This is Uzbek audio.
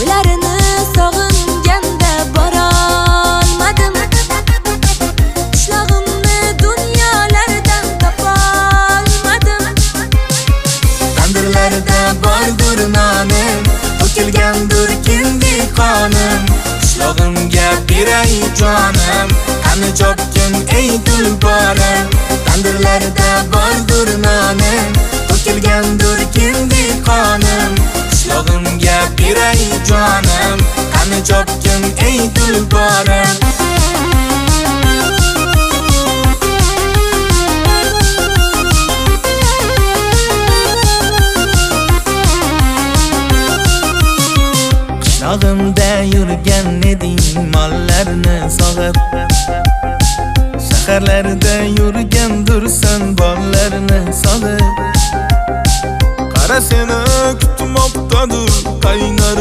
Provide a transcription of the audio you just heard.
to'ylarini sog'inganda borolmadim. Qishlog'imni dunyolardan topolmadim. Tandirlarda bordur nonim, to'kilgandir kindi qonim. Qishlog'imga beray jonim, qani chopgin ey tulporim. Tandirlarda bordur nonim, to'kilgandir kindi qonim. Qishlog'imga beray jonim, qani chopgin ey tulporim. Qishlog'imda yurgan eding mollarni sog'ib, shaharlarda yurgandursan bollarni sog'ib. Qara seni kutmoqdadir qaynar